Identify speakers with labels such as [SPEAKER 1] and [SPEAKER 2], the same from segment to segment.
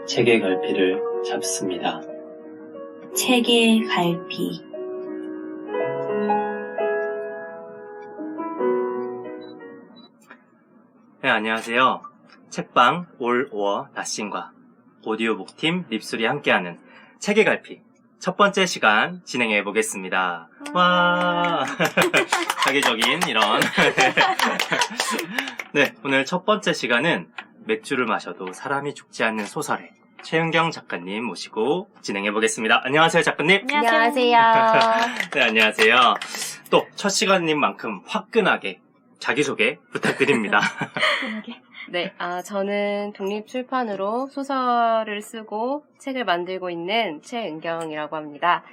[SPEAKER 1] 책의 갈피를 잡습니다.
[SPEAKER 2] 책의 갈피.
[SPEAKER 3] 네, 안녕하세요. 책방 올 오어 나싱과 오디오북팀 립술이 함께하는 책의 갈피 첫 번째 시간 진행해 보겠습니다. 와, 자기적인 이런. 네, 오늘 첫 번째 시간은 맥주를 마셔도 사람이 죽지 않는 소설의 최은경 작가님 모시고 진행해 보겠습니다. 안녕하세요, 작가님.
[SPEAKER 4] 안녕하세요.
[SPEAKER 3] 네, 안녕하세요. 또 첫 시간인 만큼 화끈하게 자기소개 부탁드립니다.
[SPEAKER 4] 네, 저는 독립출판으로 소설을 쓰고 책을 만들고 있는 최은경이라고 합니다.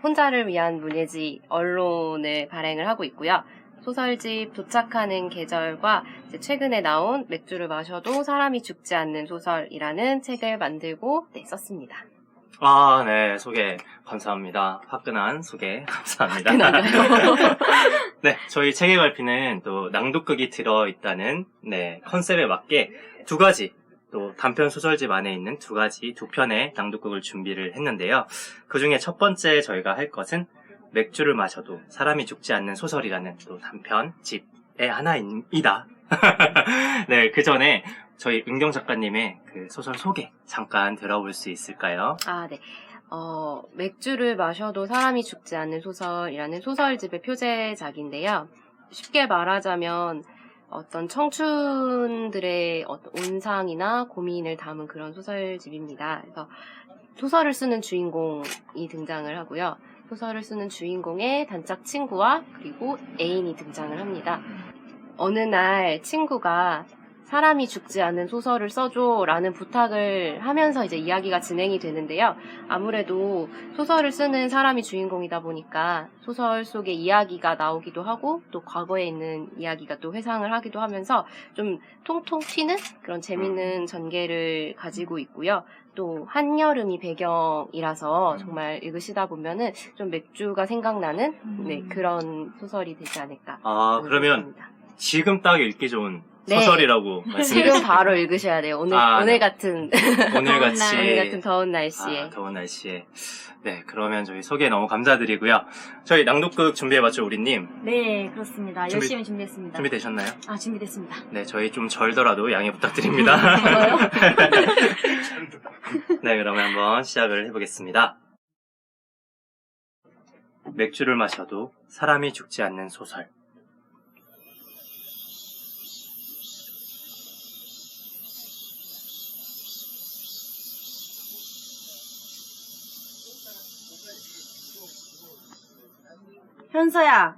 [SPEAKER 4] 혼자를 위한 문예지 언론을 발행을 하고 있고요. 소설집 도착하는 계절과 이제 최근에 나온 맥주를 마셔도 사람이 죽지 않는 소설이라는 책을 만들고 썼습니다.
[SPEAKER 3] 아, 네, 소개 감사합니다. 화끈한 소개 감사합니다. 네, 저희 책의 갈피는 또 낭독극이 들어있다는 컨셉에 맞게 두 가지 또 단편 소설집 안에 있는 두 편의 낭독극을 준비를 했는데요. 그 중에 첫 번째 저희가 할 것은 맥주를 마셔도 사람이 죽지 않는 소설이라는 또 단편집의 하나입니다. 네, 그 전에 저희 은경 작가님의 그 소설 소개 잠깐 들어볼 수 있을까요?
[SPEAKER 4] 네. 맥주를 마셔도 사람이 죽지 않는 소설이라는 소설집의 표제작인데요. 쉽게 말하자면 어떤 청춘들의 어떤 온상이나 고민을 담은 그런 소설집입니다. 그래서 소설을 쓰는 주인공이 등장을 하고요. 소설을 쓰는 주인공의 단짝 친구와 그리고 애인이 등장을 합니다. 어느 날 친구가 사람이 죽지 않는 소설을 써줘라는 부탁을 하면서 이제 이야기가 진행이 되는데요. 아무래도 소설을 쓰는 사람이 주인공이다 보니까 소설 속에 이야기가 나오기도 하고 또 과거에 있는 이야기가 또 회상을 하기도 하면서 좀 통통 튀는 그런 재밌는 전개를 가지고 있고요. 또 한여름이 배경이라서 정말 읽으시다 보면은 좀 맥주가 생각나는 그런 소설이 되지 않을까.
[SPEAKER 3] 그러면 지금 딱 읽기 좋은 소설이라고 말씀해주세요.
[SPEAKER 4] 지금 바로 읽으셔야 돼요. 오늘 같은
[SPEAKER 3] 오늘같이
[SPEAKER 4] 더운 날씨에.
[SPEAKER 3] 더운 날씨에. 네, 그러면 저희 소개 너무 감사드리고요. 저희 낭독극 준비해봤죠, 우리님?
[SPEAKER 2] 네, 그렇습니다. 열심히 준비했습니다.
[SPEAKER 3] 준비되셨나요?
[SPEAKER 2] 준비됐습니다.
[SPEAKER 3] 네, 저희 좀 절더라도 양해 부탁드립니다. 네, 그러면 한번 시작을 해보겠습니다. 맥주를 마셔도 사람이 죽지 않는 소설.
[SPEAKER 2] 현서야,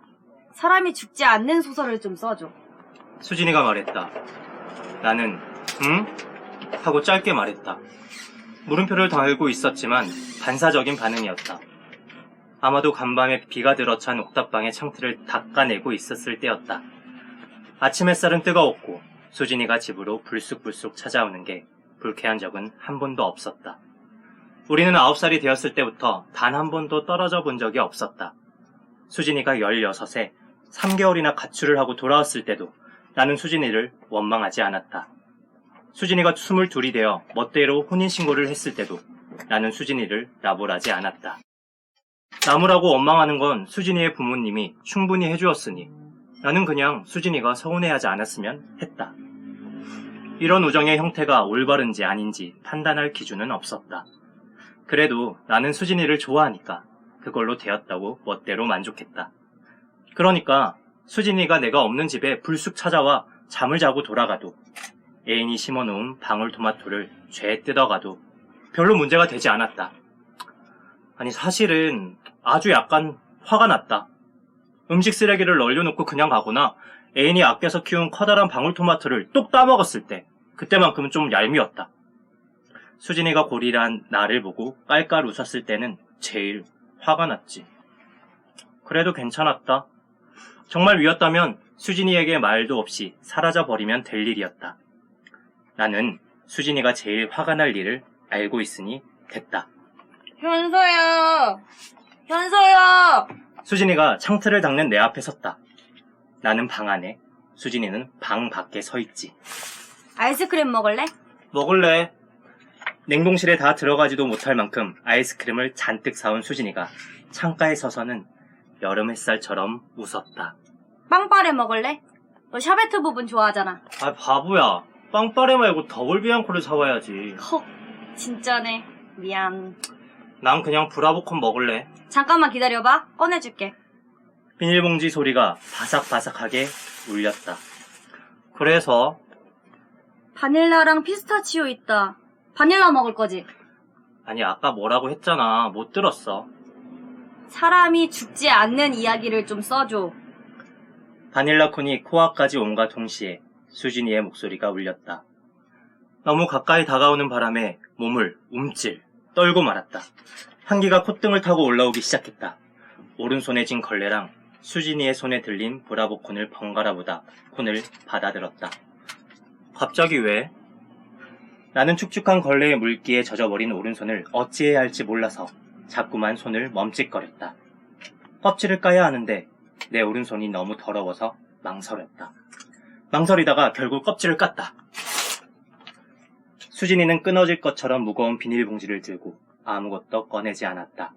[SPEAKER 2] 사람이 죽지 않는 소설을 좀 써줘.
[SPEAKER 3] 수진이가 말했다. 나는 응? 하고 짧게 말했다. 물음표를 달고 있었지만 반사적인 반응이었다. 아마도 간밤에 비가 들어찬 옥탑방의 창틀을 닦아내고 있었을 때였다. 아침 햇살은 뜨거웠고 수진이가 집으로 불쑥불쑥 찾아오는 게 불쾌한 적은 한 번도 없었다. 우리는 9살이 되었을 때부터 단 한 번도 떨어져 본 적이 없었다. 수진이가 16에 3개월이나 가출을 하고 돌아왔을 때도 나는 수진이를 원망하지 않았다. 수진이가 22이 되어 멋대로 혼인신고를 했을 때도 나는 수진이를 나몰하지 않았다. 나무라고 원망하는 건 수진이의 부모님이 충분히 해주었으니 나는 그냥 수진이가 서운해하지 않았으면 했다. 이런 우정의 형태가 올바른지 아닌지 판단할 기준은 없었다. 그래도 나는 수진이를 좋아하니까 그걸로 되었다고 멋대로 만족했다. 그러니까 수진이가 내가 없는 집에 불쑥 찾아와 잠을 자고 돌아가도 애인이 심어놓은 방울토마토를 죄 뜯어가도 별로 문제가 되지 않았다. 아니 사실은 아주 약간 화가 났다. 음식 쓰레기를 널려놓고 그냥 가거나 애인이 아껴서 키운 커다란 방울토마토를 똑 따먹었을 때 그때만큼은 좀 얄미웠다. 수진이가 고리란 나를 보고 깔깔 웃었을 때는 제일 화가 났지. 그래도 괜찮았다. 정말 위였다면 수진이에게 말도 없이 사라져버리면 될 일이었다. 나는 수진이가 제일 화가 날 일을 알고 있으니 됐다.
[SPEAKER 2] 현서야! 현서야!
[SPEAKER 3] 수진이가 창틀을 닦는 내 앞에 섰다. 나는 방 안에, 수진이는 방 밖에 서 있지.
[SPEAKER 2] 아이스크림 먹을래?
[SPEAKER 3] 먹을래. 냉동실에 다 들어가지도 못할 만큼 아이스크림을 잔뜩 사온 수진이가 창가에 서서는 여름 햇살처럼 웃었다.
[SPEAKER 2] 빵빠레 먹을래? 너 샤베트 부분 좋아하잖아.
[SPEAKER 3] 아, 바보야. 빵빠레 말고 더블 비앙코를 사와야지.
[SPEAKER 2] 헉, 진짜네. 미안.
[SPEAKER 3] 난 그냥 브라보콘 먹을래.
[SPEAKER 2] 잠깐만 기다려봐. 꺼내줄게.
[SPEAKER 3] 비닐봉지 소리가 바삭바삭하게 울렸다. 그래서
[SPEAKER 2] 바닐라랑 피스타치오 있다. 바닐라 먹을 거지?
[SPEAKER 3] 아니 아까 뭐라고 했잖아. 못 들었어.
[SPEAKER 2] 사람이 죽지 않는 이야기를 좀 써줘.
[SPEAKER 3] 바닐라콘이 코앞까지 온과 동시에 수진이의 목소리가 울렸다. 너무 가까이 다가오는 바람에 몸을 움찔 떨고 말았다. 향기가 콧등을 타고 올라오기 시작했다. 오른손에 쥔 걸레랑 수진이의 손에 들린 브라보콘을 번갈아 보다 콘을 받아들었다. 갑자기 왜? 나는 축축한 걸레의 물기에 젖어버린 오른손을 어찌해야 할지 몰라서 자꾸만 손을 멈칫거렸다. 껍질을 까야 하는데 내 오른손이 너무 더러워서 망설였다. 망설이다가 결국 껍질을 깠다. 수진이는 끊어질 것처럼 무거운 비닐봉지를 들고 아무것도 꺼내지 않았다.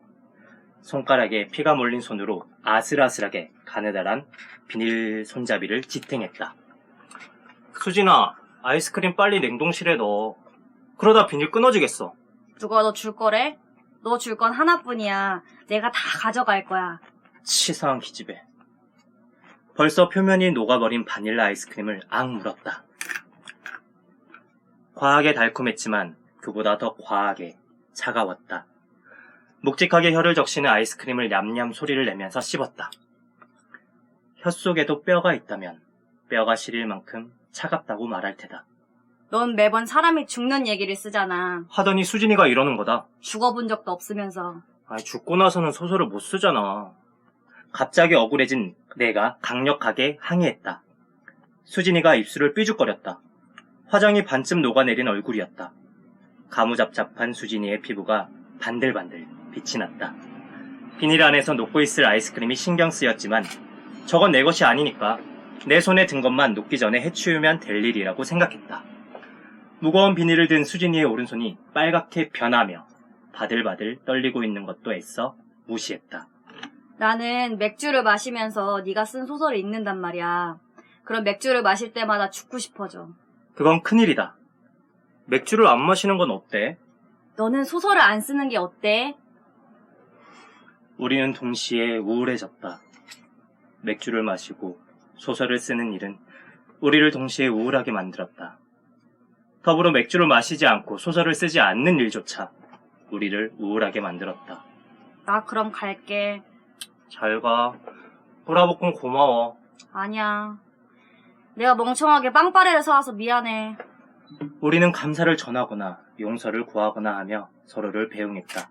[SPEAKER 3] 손가락에 피가 몰린 손으로 아슬아슬하게 가느다란 비닐 손잡이를 지탱했다. 수진아, 아이스크림 빨리 냉동실에 넣어. 그러다 비닐 끊어지겠어.
[SPEAKER 2] 누가 너 줄 거래? 너 줄 건 하나뿐이야. 내가 다 가져갈 거야.
[SPEAKER 3] 치사한 기집애. 벌써 표면이 녹아버린 바닐라 아이스크림을 악 물었다. 과하게 달콤했지만 그보다 더 과하게 차가웠다. 묵직하게 혀를 적시는 아이스크림을 냠냠 소리를 내면서 씹었다. 혀 속에도 뼈가 있다면 뼈가 시릴 만큼 차갑다고 말할 테다.
[SPEAKER 2] 넌 매번 사람이 죽는 얘기를 쓰잖아.
[SPEAKER 3] 하더니 수진이가 이러는 거다.
[SPEAKER 2] 죽어본 적도 없으면서.
[SPEAKER 3] 아니, 죽고 나서는 소설을 못 쓰잖아. 갑자기 억울해진 내가 강력하게 항의했다. 수진이가 입술을 삐죽거렸다. 화장이 반쯤 녹아내린 얼굴이었다. 가무잡잡한 수진이의 피부가 반들반들 빛이 났다. 비닐 안에서 녹고 있을 아이스크림이 신경 쓰였지만 저건 내 것이 아니니까 내 손에 든 것만 녹기 전에 해치우면 될 일이라고 생각했다. 무거운 비닐을 든 수진이의 오른손이 빨갛게 변하며 바들바들 떨리고 있는 것도 애써 무시했다.
[SPEAKER 2] 나는 맥주를 마시면서 네가 쓴 소설을 읽는단 말이야. 그럼 맥주를 마실 때마다 죽고 싶어져.
[SPEAKER 3] 그건 큰일이다. 맥주를 안 마시는 건 어때?
[SPEAKER 2] 너는 소설을 안 쓰는 게 어때?
[SPEAKER 3] 우리는 동시에 우울해졌다. 맥주를 마시고 소설을 쓰는 일은 우리를 동시에 우울하게 만들었다. 더불어 맥주를 마시지 않고 소설을 쓰지 않는 일조차 우리를 우울하게 만들었다.
[SPEAKER 2] 나 그럼 갈게.
[SPEAKER 3] 잘 가. 브라보콘 고마워.
[SPEAKER 2] 아니야. 내가 멍청하게 빵빠레를 사와서 미안해.
[SPEAKER 3] 우리는 감사를 전하거나 용서를 구하거나 하며 서로를 배웅했다.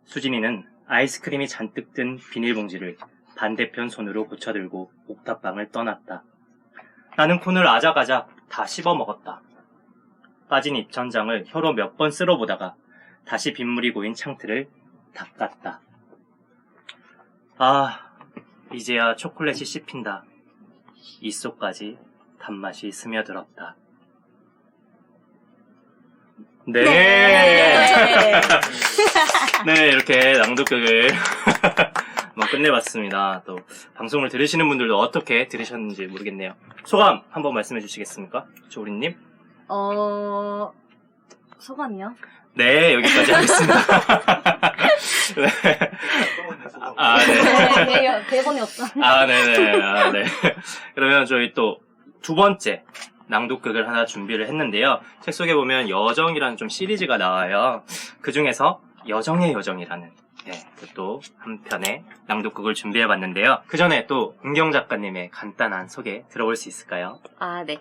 [SPEAKER 3] 수진이는 아이스크림이 잔뜩 든 비닐봉지를 반대편 손으로 고쳐들고 옥탑방을 떠났다. 나는 콘을 아작아작 다 씹어 먹었다. 빠진 입천장을 혀로 몇 번 쓸어보다가 다시 빗물이 고인 창틀을 닦았다. 아, 이제야 초콜릿이 씹힌다. 입속까지 단맛이 스며들었다. 네. 네, 이렇게 낭독극을 한번 끝내봤습니다. 또 방송을 들으시는 분들도 어떻게 들으셨는지 모르겠네요. 소감 한번 말씀해 주시겠습니까? 조리님?
[SPEAKER 2] 소감이요?
[SPEAKER 3] 네, 여기까지 하겠습니다. 네. 아, 네.
[SPEAKER 2] 대본이 없어.
[SPEAKER 3] 아, 네네. 아, 네. 그러면 저희 또 두 번째 낭독극을 하나 준비를 했는데요. 책 속에 보면 여정이라는 좀 시리즈가 나와요. 그 중에서 여정의 여정이라는 또 한 편의 낭독극을 준비해봤는데요. 그 전에 또 은경 작가님의 간단한 소개 들어볼 수 있을까요?
[SPEAKER 4] 아, 네.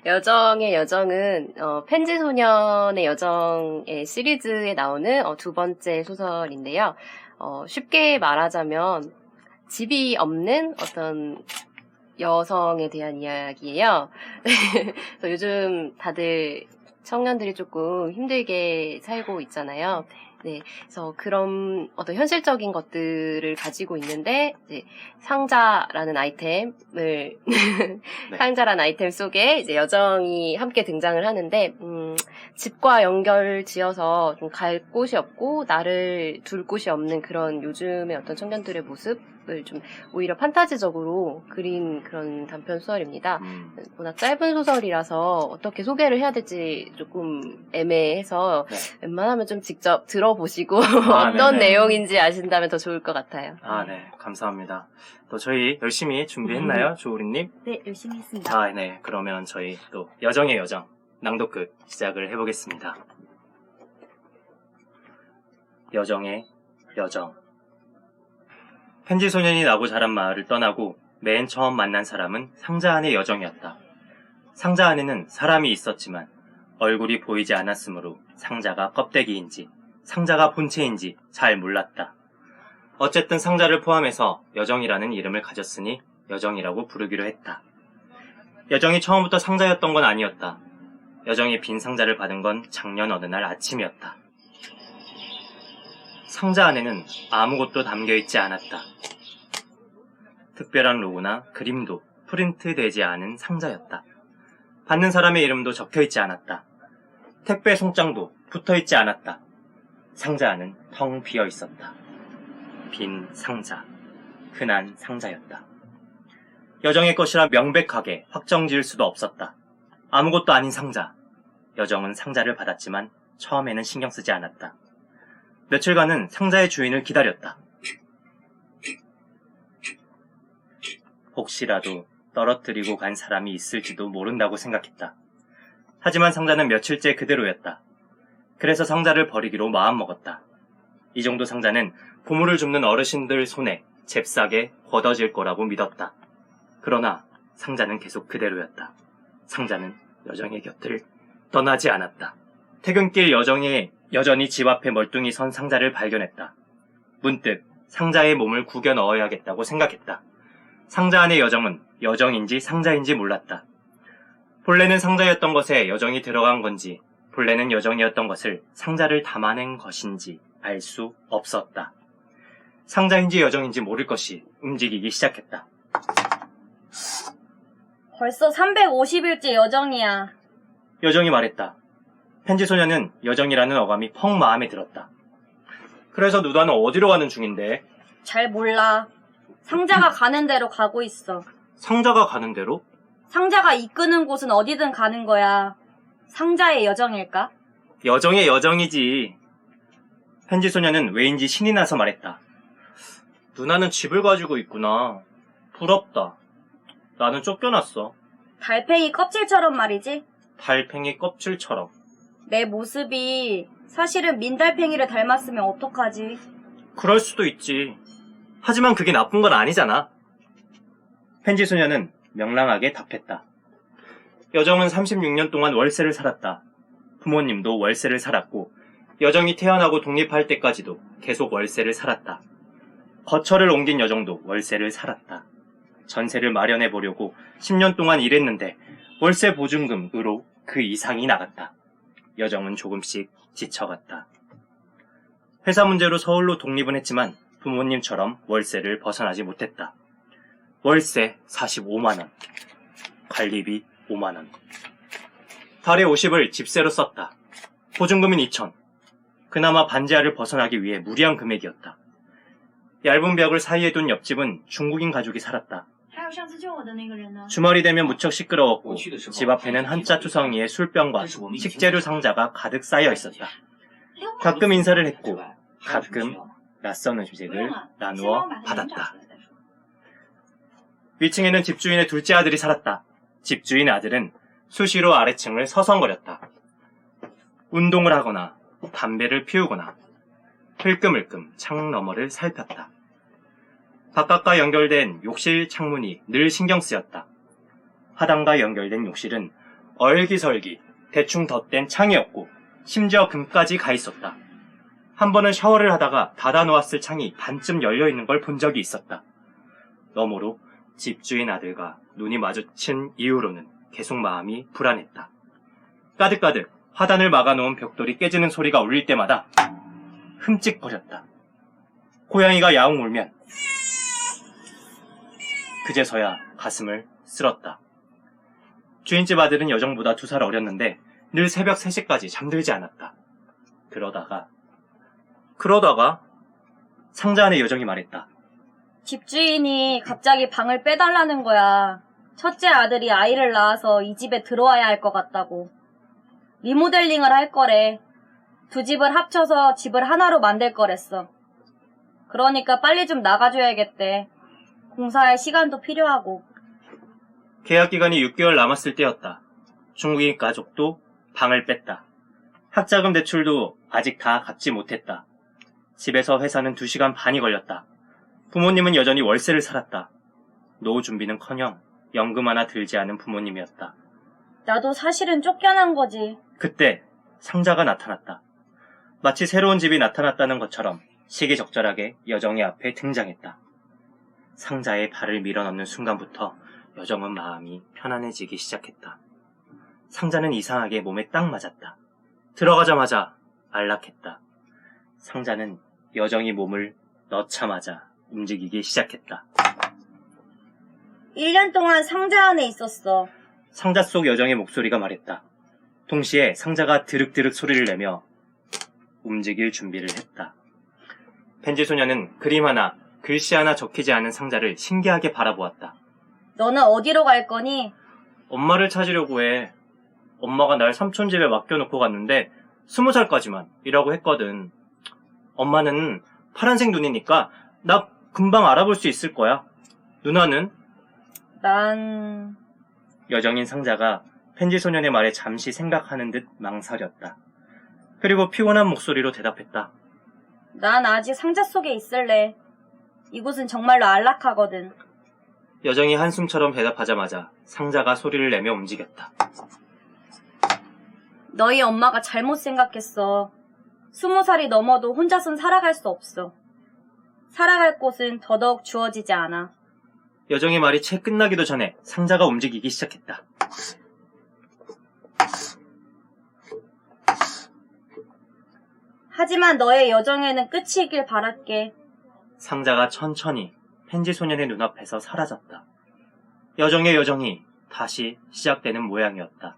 [SPEAKER 4] 여정의 여정은 펜지소년의 여정의 시리즈에 나오는 두 번째 소설인데요. 쉽게 말하자면 집이 없는 어떤 여성에 대한 이야기예요. 그래서 요즘 다들 청년들이 조금 힘들게 살고 있잖아요. 네, 그래서 그런 어떤 현실적인 것들을 가지고 있는데 이제 상자라는 아이템을
[SPEAKER 3] 네.
[SPEAKER 4] 상자라는 아이템 속에 이제 여정이 함께 등장을 하는데 집과 연결 지어서 좀 갈 곳이 없고 나를 둘 곳이 없는 그런 요즘의 어떤 청년들의 모습을 좀 오히려 판타지적으로 그린 그런 단편 소설입니다. 워낙 짧은 소설이라서 어떻게 소개를 해야 될지 조금 애매해서
[SPEAKER 3] 네.
[SPEAKER 4] 웬만하면 좀 직접 들어보시고
[SPEAKER 3] 아,
[SPEAKER 4] 어떤
[SPEAKER 3] 네네.
[SPEAKER 4] 내용인지 아신다면 더 좋을 것 같아요.
[SPEAKER 3] 아, 네. 감사합니다. 또 저희 열심히 준비했나요, 조우리님?
[SPEAKER 2] 네, 열심히 했습니다.
[SPEAKER 3] 아, 네. 그러면 저희 또 여정의 여정 낭독극 시작을 해보겠습니다. 여정의 여정. 편지 소년이 나고 자란 마을을 떠나고 맨 처음 만난 사람은 상자 안의 여정이었다. 상자 안에는 사람이 있었지만 얼굴이 보이지 않았으므로 상자가 껍데기인지 상자가 본체인지 잘 몰랐다. 어쨌든 상자를 포함해서 여정이라는 이름을 가졌으니 여정이라고 부르기로 했다. 여정이 처음부터 상자였던 건 아니었다. 여정이 빈 상자를 받은 건 작년 어느 날 아침이었다. 상자 안에는 아무것도 담겨있지 않았다. 특별한 로고나 그림도 프린트되지 않은 상자였다. 받는 사람의 이름도 적혀있지 않았다. 택배 송장도 붙어있지 않았다. 상자 안은 텅 비어있었다. 빈 상자, 흔한 상자였다. 여정의 것이라 명백하게 확정지을 수도 없었다. 아무것도 아닌 상자. 여정은 상자를 받았지만 처음에는 신경 쓰지 않았다. 며칠간은 상자의 주인을 기다렸다. 혹시라도 떨어뜨리고 간 사람이 있을지도 모른다고 생각했다. 하지만 상자는 며칠째 그대로였다. 그래서 상자를 버리기로 마음먹었다. 이 정도 상자는 보물을 줍는 어르신들 손에 잽싸게 걷어질 거라고 믿었다. 그러나 상자는 계속 그대로였다. 상자는 여정의 곁을 떠나지 않았다. 퇴근길 여정이 여전히 집 앞에 멀뚱히 선 상자를 발견했다. 문득 상자에 몸을 구겨 넣어야겠다고 생각했다. 상자 안의 여정은 여정인지 상자인지 몰랐다. 본래는 상자였던 것에 여정이 들어간 건지 본래는 여정이었던 것을 상자를 담아낸 것인지 알 수 없었다. 상자인지 여정인지 모를 것이 움직이기 시작했다.
[SPEAKER 2] 벌써 350일째 여정이야.
[SPEAKER 3] 여정이 말했다. 편지 소녀는 여정이라는 어감이 펑 마음에 들었다. 그래서 누나는 어디로 가는 중인데?
[SPEAKER 2] 잘 몰라. 상자가 가는 대로 가고 있어.
[SPEAKER 3] 상자가 가는 대로?
[SPEAKER 2] 상자가 이끄는 곳은 어디든 가는 거야. 상자의 여정일까?
[SPEAKER 3] 여정의 여정이지. 편지 소녀는 왜인지 신이 나서 말했다. 누나는 집을 가지고 있구나. 부럽다. 나는 쫓겨났어.
[SPEAKER 2] 달팽이 껍질처럼 말이지.
[SPEAKER 3] 달팽이 껍질처럼.
[SPEAKER 2] 내 모습이 사실은 민달팽이를 닮았으면 어떡하지?
[SPEAKER 3] 그럴 수도 있지. 하지만 그게 나쁜 건 아니잖아. 편지 소녀는 명랑하게 답했다. 여정은 36년 동안 월세를 살았다. 부모님도 월세를 살았고 여정이 태어나고 독립할 때까지도 계속 월세를 살았다. 거처를 옮긴 여정도 월세를 살았다. 전세를 마련해 보려고 10년 동안 일했는데 월세 보증금으로 그 이상이 나갔다. 여정은 조금씩 지쳐갔다. 회사 문제로 서울로 독립은 했지만 부모님처럼 월세를 벗어나지 못했다. 월세 45만원, 관리비 5만원. 달에 50을 집세로 썼다. 보증금은 2천. 그나마 반지하를 벗어나기 위해 무리한 금액이었다. 얇은 벽을 사이에 둔 옆집은 중국인 가족이 살았다. 주말이 되면 무척 시끄러웠고 집 앞에는 한자 투성이의 술병과 식재료 상자가 가득 쌓여 있었다. 가끔 인사를 했고 가끔 낯선 음식을 나누어 받았다. 위층에는 집주인의 둘째 아들이 살았다. 집주인 아들은 수시로 아래층을 서성거렸다. 운동을 하거나 담배를 피우거나 흘끔흘끔 창 너머를 살폈다. 바깥과 연결된 욕실 창문이 늘 신경 쓰였다. 화단과 연결된 욕실은 얼기설기 대충 덧댄 창이었고 심지어 금까지 가 있었다. 한 번은 샤워를 하다가 닫아놓았을 창이 반쯤 열려있는 걸 본 적이 있었다. 너머로 집주인 아들과 눈이 마주친 이후로는 계속 마음이 불안했다. 가득가득 화단을 막아놓은 벽돌이 깨지는 소리가 울릴 때마다 흠찍거렸다. 고양이가 야옹 울면 그제서야 가슴을 쓸었다. 주인집 아들은 여정보다 2살 어렸는데 늘 새벽 3시까지 잠들지 않았다. 그러다가 상자 안에 여정이 말했다.
[SPEAKER 2] 집주인이 갑자기 방을 빼달라는 거야. 첫째 아들이 아이를 낳아서 이 집에 들어와야 할 것 같다고. 리모델링을 할 거래. 두 집을 합쳐서 집을 하나로 만들 거랬어. 그러니까 빨리 좀 나가줘야겠대. 공사할 시간도 필요하고.
[SPEAKER 3] 계약 기간이 6개월 남았을 때였다. 중국인 가족도 방을 뺐다. 학자금 대출도 아직 다 갚지 못했다. 집에서 회사는 2시간 반이 걸렸다. 부모님은 여전히 월세를 살았다. 노후 준비는커녕 연금 하나 들지 않은 부모님이었다.
[SPEAKER 2] 나도 사실은 쫓겨난 거지.
[SPEAKER 3] 그때 상자가 나타났다. 마치 새로운 집이 나타났다는 것처럼 시기적절하게 여정이 앞에 등장했다. 상자에 발을 밀어넣는 순간부터 여정은 마음이 편안해지기 시작했다. 상자는 이상하게 몸에 딱 맞았다. 들어가자마자 안락했다. 상자는 여정이 몸을 넣자마자 움직이기 시작했다.
[SPEAKER 2] 1년 동안 상자 안에 있었어.
[SPEAKER 3] 상자 속 여정의 목소리가 말했다. 동시에 상자가 드륵드륵 소리를 내며 움직일 준비를 했다. 펜지 소녀는 그림 하나, 글씨 하나 적히지 않은 상자를 신기하게 바라보았다.
[SPEAKER 2] 너는 어디로 갈 거니?
[SPEAKER 3] 엄마를 찾으려고 해. 엄마가 날 삼촌 집에 맡겨놓고 갔는데 20살까지만 이라고 했거든. 엄마는 파란색 눈이니까 나 금방 알아볼 수 있을 거야. 누나는?
[SPEAKER 2] 난...
[SPEAKER 3] 여정인 상자가 펜지 소년의 말에 잠시 생각하는 듯 망설였다. 그리고 피곤한 목소리로 대답했다.
[SPEAKER 2] 난 아직 상자 속에 있을래. 이곳은 정말로 안락하거든.
[SPEAKER 3] 여정이 한숨처럼 대답하자마자 상자가 소리를 내며 움직였다.
[SPEAKER 2] 너희 엄마가 잘못 생각했어. 20살이 넘어도 혼자선 살아갈 수 없어. 살아갈 곳은 더더욱 주어지지 않아.
[SPEAKER 3] 여정의 말이 채 끝나기도 전에 상자가 움직이기 시작했다.
[SPEAKER 2] 하지만 너의 여정에는 끝이길 바랄게.
[SPEAKER 3] 상자가 천천히 펜지 소년의 눈앞에서 사라졌다. 여정의 여정이 다시 시작되는 모양이었다.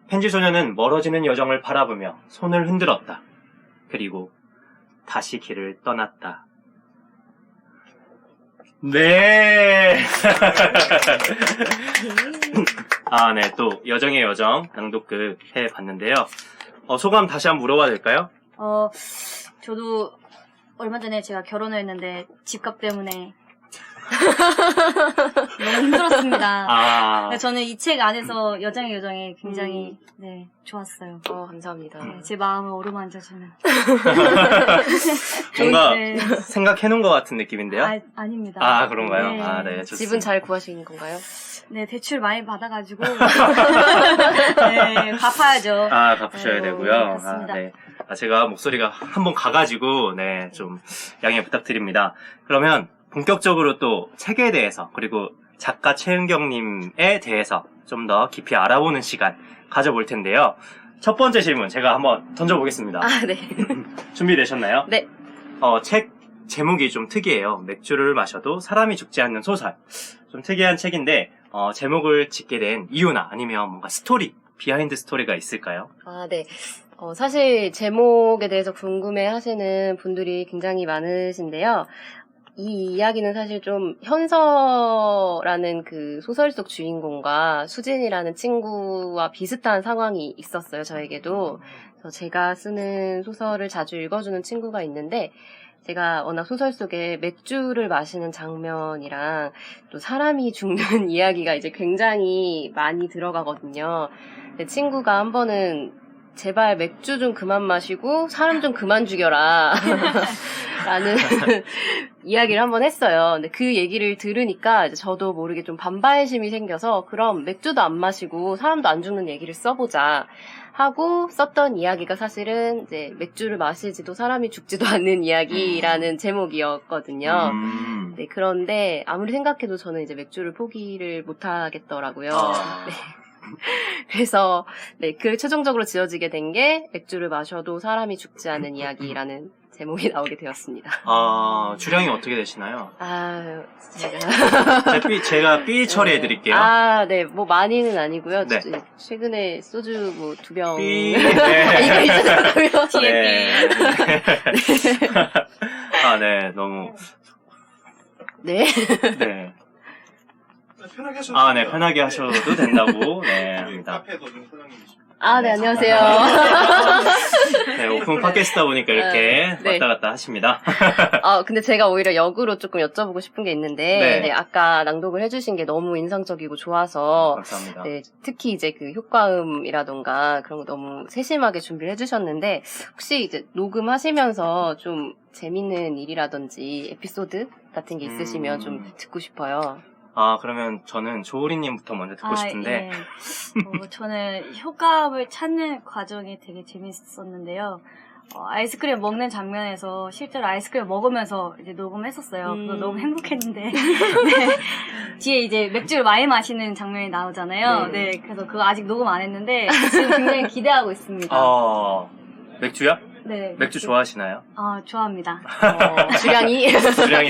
[SPEAKER 3] 펜지 소년은 멀어지는 여정을 바라보며 손을 흔들었다. 그리고 다시 길을 떠났다. 네. 아, 네. 또 여정의 여정 낭독극 해봤는데요. 소감 다시 한번 물어봐도 될까요?
[SPEAKER 2] 저도 얼마 전에 제가 결혼을 했는데 집값 때문에 너무 힘들었습니다.
[SPEAKER 3] 아,
[SPEAKER 2] 저는 이 책 안에서 여정의 여정이 굉장히 네 좋았어요.
[SPEAKER 4] 감사합니다.
[SPEAKER 2] 네, 제 마음을 어루만져주는.
[SPEAKER 3] 뭔가
[SPEAKER 2] 네.
[SPEAKER 3] 생각해놓은 것 같은 느낌인데요?
[SPEAKER 2] 아닙니다.
[SPEAKER 3] 아, 그런가요?
[SPEAKER 2] 네.
[SPEAKER 3] 아, 네. 좋습니다.
[SPEAKER 4] 집은 잘 구하신 건가요?
[SPEAKER 2] 네, 대출 많이 받아가지고 네, 갚아야죠.
[SPEAKER 3] 아, 갚으셔야
[SPEAKER 2] 네,
[SPEAKER 3] 되고요.
[SPEAKER 2] 그렇습니다.
[SPEAKER 3] 네. 제가 목소리가 한번 가가지고, 네, 좀 양해 부탁드립니다. 그러면 본격적으로 또 책에 대해서, 그리고 작가 최은경님에 대해서 좀 더 깊이 알아보는 시간 가져볼 텐데요. 첫 번째 질문 제가 한번 던져보겠습니다.
[SPEAKER 4] 네.
[SPEAKER 3] 준비되셨나요?
[SPEAKER 4] 네.
[SPEAKER 3] 책 제목이 좀 특이해요. 맥주를 마셔도 사람이 죽지 않는 소설. 좀 특이한 책인데, 제목을 짓게 된 이유나 아니면 뭔가 스토리, 비하인드 스토리가 있을까요?
[SPEAKER 4] 네. 사실 제목에 대해서 궁금해 하시는 분들이 굉장히 많으신데요. 이 이야기는 사실 좀 현서라는 그 소설 속 주인공과 수진이라는 친구와 비슷한 상황이 있었어요, 저에게도. 그래서 제가 쓰는 소설을 자주 읽어주는 친구가 있는데, 제가 워낙 소설 속에 맥주를 마시는 장면이랑 또 사람이 죽는 이야기가 이제 굉장히 많이 들어가거든요. 근데 친구가 한 번은 제발 맥주 좀 그만 마시고 사람 좀 그만 죽여라 라는 이야기를 한번 했어요. 근데 그 얘기를 들으니까 이제 저도 모르게 좀 반발심이 생겨서 그럼 맥주도 안 마시고 사람도 안 죽는 얘기를 써보자 하고 썼던 이야기가 사실은 이제 맥주를 마시지도 사람이 죽지도 않는 이야기라는 제목이었거든요. 네, 그런데 아무리 생각해도 저는 이제 맥주를 포기를 못 하겠더라고요. 네. 그래서 네, 그 최종적으로 지어지게 된 게 맥주를 마셔도 사람이 죽지 않은 이야기라는 제목이 나오게 되었습니다.
[SPEAKER 3] 주량이 어떻게 되시나요? 제가 삐 처리해드릴게요.
[SPEAKER 4] 네, 뭐 많이는 아니고요.
[SPEAKER 3] 네.
[SPEAKER 4] 최근에 소주 뭐 2병.
[SPEAKER 3] 삐. 네.
[SPEAKER 4] 이거 있더라고요.
[SPEAKER 2] 뒤에
[SPEAKER 3] 네. 네, 너무.
[SPEAKER 4] 네.
[SPEAKER 3] 네.
[SPEAKER 5] 편하게 하셔도
[SPEAKER 3] 네, 편하게 하셔도 된다고, 네, 합니다.
[SPEAKER 5] 카페도 좀 사장님이시고.
[SPEAKER 4] 네, 안녕하세요.
[SPEAKER 3] 네, 오픈 팟캐스트다 보니까 이렇게
[SPEAKER 4] 네.
[SPEAKER 3] 왔다 갔다 하십니다.
[SPEAKER 4] 근데 제가 오히려 역으로 조금 여쭤보고 싶은 게 있는데,
[SPEAKER 3] 네.
[SPEAKER 4] 아까 낭독을 해주신 게 너무 인상적이고 좋아서,
[SPEAKER 3] 감사합니다.
[SPEAKER 4] 네, 특히 이제 그 효과음이라던가 그런 거 너무 세심하게 준비를 해주셨는데, 혹시 이제 녹음하시면서 좀 재밌는 일이라든지 에피소드 같은 게 있으시면 좀 듣고 싶어요.
[SPEAKER 3] 그러면 저는 조우리님부터 먼저 듣고 싶은데.
[SPEAKER 2] 예. 저는 효과음을 찾는 과정이 되게 재밌었는데요. 아이스크림 먹는 장면에서 실제로 아이스크림 먹으면서 이제 녹음했었어요. 그거 너무 행복했는데. 네. 뒤에 이제 맥주를 많이 마시는 장면이 나오잖아요. 네. 그래서 그거 아직 녹음 안 했는데 지금 굉장히 기대하고 있습니다.
[SPEAKER 3] 맥주요?
[SPEAKER 2] 네.
[SPEAKER 3] 맥주 좋아하시나요?
[SPEAKER 2] 좋아합니다.
[SPEAKER 4] 주량이?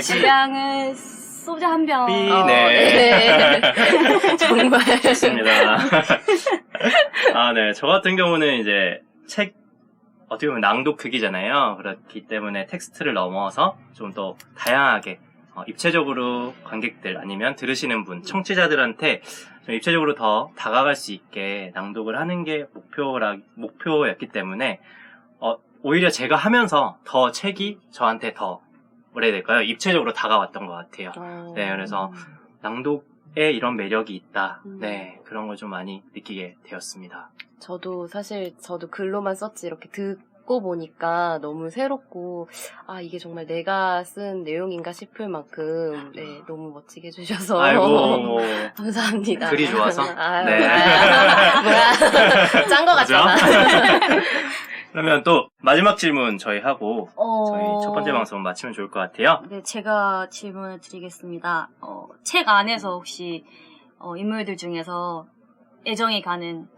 [SPEAKER 2] 주량은 소주 한 병.
[SPEAKER 3] 네.
[SPEAKER 4] 정말.
[SPEAKER 3] 좋습니다. 네. 저 같은 경우는 이제 책, 어떻게 보면 낭독극이잖아요. 그렇기 때문에 텍스트를 넘어서 좀 더 다양하게, 입체적으로 관객들 아니면 들으시는 분, 청취자들한테 좀 입체적으로 더 다가갈 수 있게 낭독을 하는 게 목표였기 때문에, 오히려 제가 하면서 더 책이 저한테 더 뭐라 해야 될까요? 입체적으로 다가왔던 것 같아요. 네, 그래서 낭독에 이런 매력이 있다. 네, 그런 걸 좀 많이 느끼게 되었습니다.
[SPEAKER 4] 저도 글로만 썼지 이렇게 듣고 보니까 너무 새롭고, 이게 정말 내가 쓴 내용인가 싶을 만큼, 네, 너무 멋지게 해주셔서.
[SPEAKER 3] 아이고.
[SPEAKER 4] 감사합니다.
[SPEAKER 3] 글이 좋아서? 네.
[SPEAKER 4] 뭐야. 짠 거 같잖아.
[SPEAKER 3] 그러면 또 마지막 질문 저희 하고 저희 첫 번째 방송 마치면 좋을 것 같아요.
[SPEAKER 2] 네, 제가 질문을 드리겠습니다. 책 안에서 혹시 인물들 중에서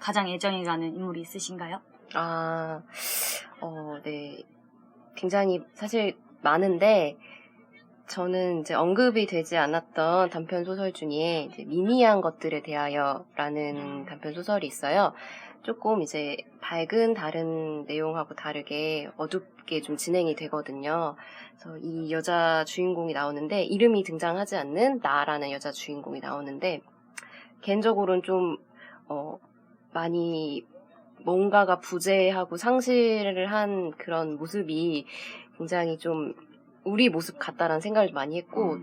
[SPEAKER 2] 가장 애정이 가는 인물이 있으신가요?
[SPEAKER 4] 네. 굉장히 사실 많은데, 저는 이제 언급이 되지 않았던 단편 소설 중에 이제 미미한 것들에 대하여라는 단편 소설이 있어요. 조금 이제 밝은 다른 내용하고 다르게 어둡게 좀 진행이 되거든요. 그래서 이 여자 주인공이 나오는데, 이름이 등장하지 않는 나라는 여자 주인공이 나오는데, 개인적으로는 좀 많이 뭔가가 부재하고 상실을 한 그런 모습이 굉장히 좀 우리 모습 같다라는 생각을 많이 했고,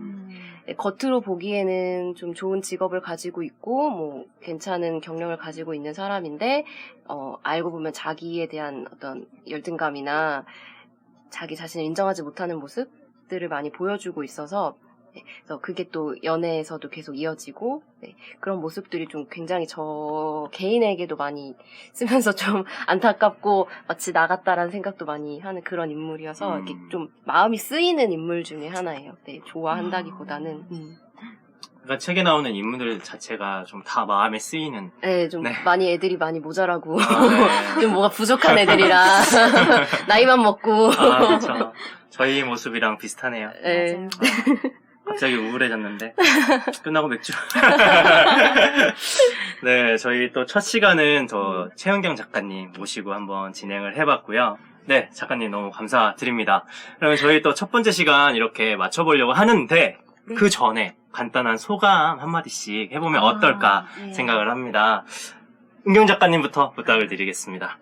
[SPEAKER 4] 겉으로 보기에는 좀 좋은 직업을 가지고 있고, 뭐, 괜찮은 경력을 가지고 있는 사람인데, 알고 보면 자기에 대한 어떤 열등감이나 자기 자신을 인정하지 못하는 모습들을 많이 보여주고 있어서, 그래서 그게 또 연애에서도 계속 이어지고, 네, 그런 모습들이 좀 굉장히 저 개인에게도 많이 쓰면서 좀 안타깝고 마치 나갔다라는 생각도 많이 하는 그런 인물이어서 이렇게 좀 마음이 쓰이는 인물 중에 하나예요. 네, 좋아한다기보다는.
[SPEAKER 3] 그러니까 책에 나오는 인물들 자체가 좀 다 마음에 쓰이는.
[SPEAKER 4] 네, 좀
[SPEAKER 3] 네.
[SPEAKER 4] 많이 애들이 많이 모자라고
[SPEAKER 3] 네.
[SPEAKER 4] 좀 뭐가 부족한 애들이라 나이만 먹고.
[SPEAKER 3] 그렇죠. 저희 모습이랑 비슷하네요.
[SPEAKER 4] 네.
[SPEAKER 2] 맞아요.
[SPEAKER 3] 갑자기 우울해졌는데 끝나고 맥주. 네, 저희 또 첫 시간은 저 최은경 작가님 모시고 한번 진행을 해봤고요. 네, 작가님 너무 감사드립니다. 그러면 저희 또 첫 번째 시간 이렇게 맞춰보려고 하는데 그 전에 간단한 소감 한마디씩 해보면 어떨까
[SPEAKER 2] 네.
[SPEAKER 3] 생각을 합니다. 은경 작가님부터 부탁을 드리겠습니다.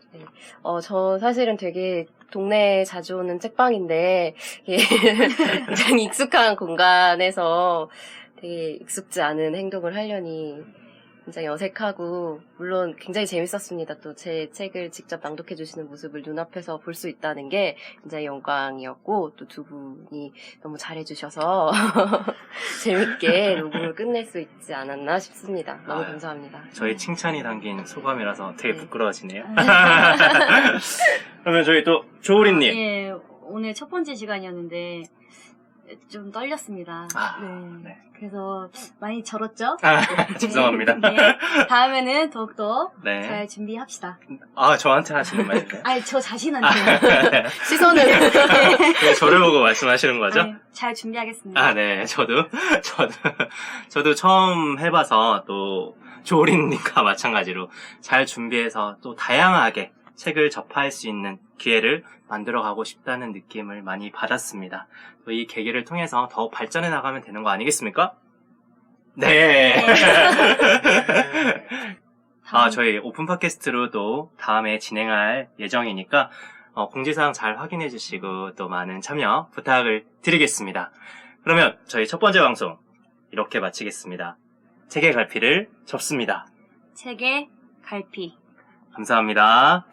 [SPEAKER 4] 저 사실은 되게 동네에 자주 오는 책방인데, 굉장히 익숙한 공간에서 되게 익숙지 않은 행동을 하려니 굉장히 어색하고, 물론 굉장히 재밌었습니다. 또 제 책을 직접 낭독해주시는 모습을 눈앞에서 볼 수 있다는 게 굉장히 영광이었고, 또 두 분이 너무 잘해주셔서 재밌게 녹음을 끝낼 수 있지 않았나 싶습니다. 너무 감사합니다.
[SPEAKER 3] 저희 칭찬이 담긴 소감이라서 되게
[SPEAKER 4] 네.
[SPEAKER 3] 부끄러워지네요. 그러면 저희 또 조우리님.
[SPEAKER 2] 예, 오늘 첫 번째 시간이었는데 좀 떨렸습니다.
[SPEAKER 3] 아,
[SPEAKER 2] 네.
[SPEAKER 3] 네.
[SPEAKER 2] 그래서 많이 절었죠?
[SPEAKER 3] 죄송합니다.
[SPEAKER 2] 네. 다음에는 더욱더
[SPEAKER 3] 네.
[SPEAKER 2] 잘 준비합시다.
[SPEAKER 3] 아, 저한테 하시는 말이에요?
[SPEAKER 2] 아니, 저 자신한테.
[SPEAKER 4] 시선을
[SPEAKER 3] 네, 저를 보고 말씀하시는 거죠?
[SPEAKER 2] 아니, 잘 준비하겠습니다.
[SPEAKER 3] 아, 네. 저도 처음 해봐서 또 조린님과 마찬가지로 잘 준비해서 또 다양하게 책을 접할 수 있는 기회를 만들어가고 싶다는 느낌을 많이 받았습니다. 또 이 계기를 통해서 더욱 발전해 나가면 되는 거 아니겠습니까? 네. 아, 저희 오픈 팟캐스트로도 다음에 진행할 예정이니까 공지사항 잘 확인해 주시고 또 많은 참여 부탁을 드리겠습니다. 그러면 저희 첫 번째 방송 이렇게 마치겠습니다. 책의 갈피를 접습니다.
[SPEAKER 2] 책의 갈피.
[SPEAKER 3] 감사합니다.